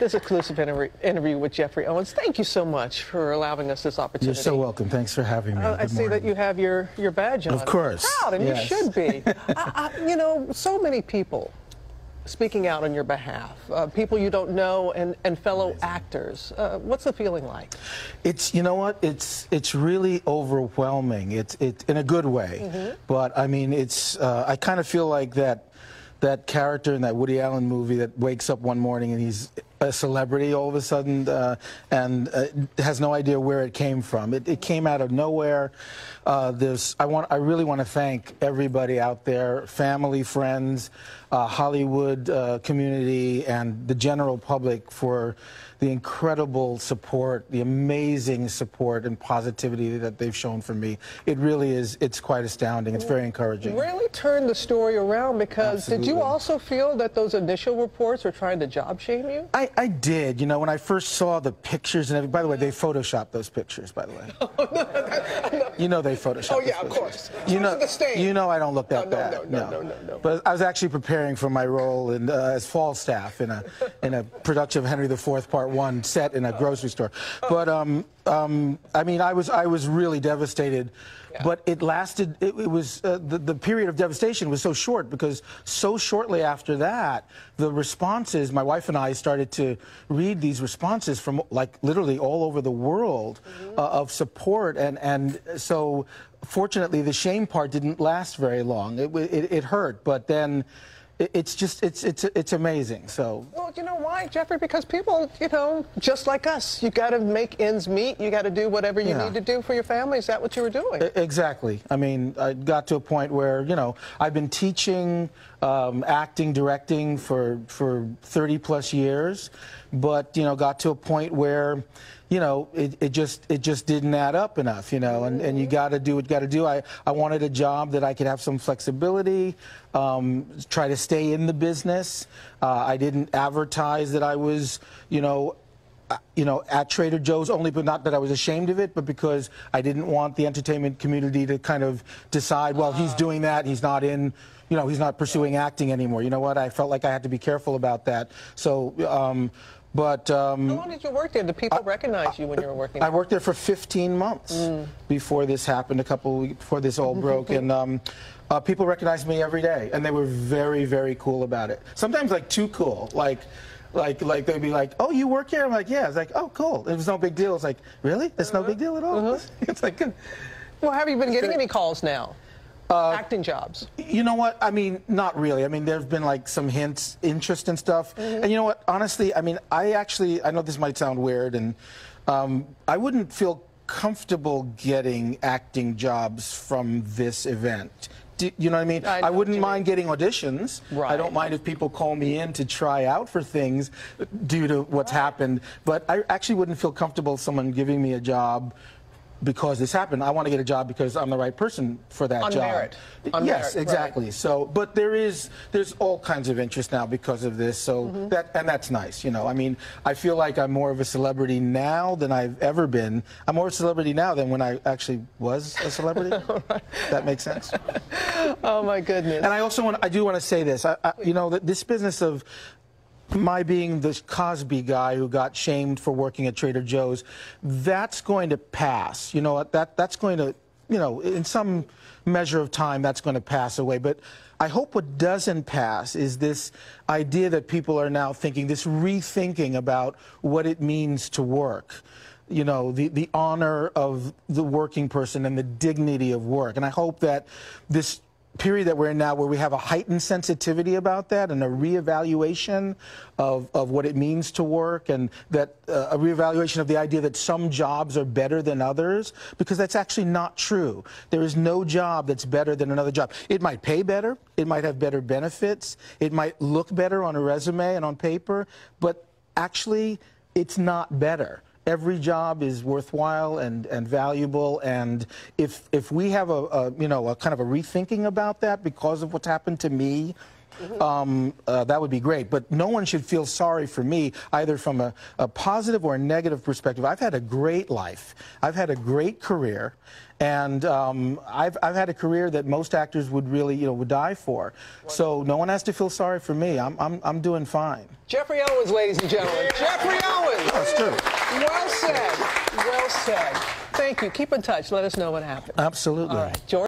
This exclusive interview with Geoffrey Owens. Thank you so much for allowing us this opportunity. You're so welcome. Thanks for having me. I see that you have your badge on. Of course. Proud, and yes. you should be. You know, so many people speaking out on your behalf, people you don't know, and fellow Amazing. Actors. What's the feeling like? It's, you know what, it's really overwhelming. It's in a good way. Mm-hmm. But I mean, I kind of feel like that character in that Woody Allen movie that wakes up one morning and he's a celebrity all of a sudden and has no idea where it came from. It came out of nowhere. I really want to thank everybody out there, family, friends, Hollywood community, and the general public for the incredible support, the amazing support and positivity that they've shown for me. It really is, it's quite astounding. It's very encouraging. Really turned the story around, because Absolutely. Did you also feel that those initial reports were trying to job shame you? I did. You know, when I first saw the pictures and everything, by the way, they photoshopped those pictures, by the way. You know they photoshopped. Oh, yeah, of course. You know I don't look that bad. No. But I was actually preparing for my role as fall staff in a production of Henry IV Part 1 set in a grocery store. But I mean, I was really devastated. Yeah. But it lasted. It was the period of devastation was so short, because so shortly after that, the responses. My wife and I started to read these responses from like literally all over the world of support, and so fortunately the shame part didn't last very long. It hurt, but then. It's amazing. So. Well, you know why, Geoffrey? Because people, you know, just like us, you got to make ends meet. You got to do whatever you need to do for your family. Is that what you were doing? Exactly. I mean, I got to a point where, you know, I've been teaching acting, directing for 30+ years, but you know, got to a point where, you know, it just didn't add up enough, you know, and you got to do what you got to do. I wanted a job that I could have some flexibility, try to stay in the business. I didn't advertise that I was, you know, at Trader Joe's, only, but not that I was ashamed of it, but because I didn't want the entertainment community to kind of decide, well, he's doing that, he's not in, you know, he's not pursuing acting anymore. You know what? I felt like I had to be careful about that. So, how long did you work there? Did people recognize you when you were working there? I worked there for 15 months before this happened, a couple weeks before this all broke, and people recognized me every day, and they were very, very cool about it. Sometimes like too cool, like they'd be like, "Oh, you work here?" I'm like, "Yeah." It's like, "Oh, cool." It was no big deal. It's like, "Really? It's no big deal at all." It's like, well, have you been getting any calls now? Acting jobs? You know what? I mean, not really. I mean, there have been like some hints, interest and stuff. And you know what? Honestly, I mean, I know this might sound weird, and I wouldn't feel comfortable getting acting jobs from this event. You know what I mean? I wouldn't mind getting auditions. Right. I don't mind if people call me in to try out for things due to what's happened. But I actually wouldn't feel comfortable someone giving me a job because this happened. I want to get a job because I'm the right person for that job. Merit. On yes, merit, exactly. Right. So, but there's all kinds of interest now because of this. So that's nice. You know, I mean, I feel like I'm more of a celebrity now than I've ever been. I'm more of a celebrity now than when I actually was a celebrity. Right. That makes sense. Oh my goodness. And I do want to say this. You know, this business of my being the Cosby guy who got shamed for working at Trader Joe's, that's going to pass. You know, that's going to, you know, in some measure of time, that's going to pass away. But I hope what doesn't pass is this idea that people are now thinking, this rethinking about what it means to work. You know, the honor of the working person and the dignity of work. And I hope that this period that we're in now, where we have a heightened sensitivity about that and a reevaluation of what it means to work, and that a reevaluation of the idea that some jobs are better than others, because that's actually not true. There is no job that's better than another job. It might pay better, it might have better benefits, it might look better on a resume and on paper, but actually it's not better. Every job is worthwhile and valuable, and if we have a kind of a rethinking about that because of what's happened to me that would be great. But no one should feel sorry for me, either from a positive or a negative perspective. I've had a great life. I've had a great career. And I've had a career that most actors would really, would die for. So no one has to feel sorry for me. I'm doing fine. Geoffrey Owens, ladies and gentlemen. Geoffrey Owens. That's true. Well said. Well said. Thank you. Keep in touch. Let us know what happened. Absolutely. All right. George.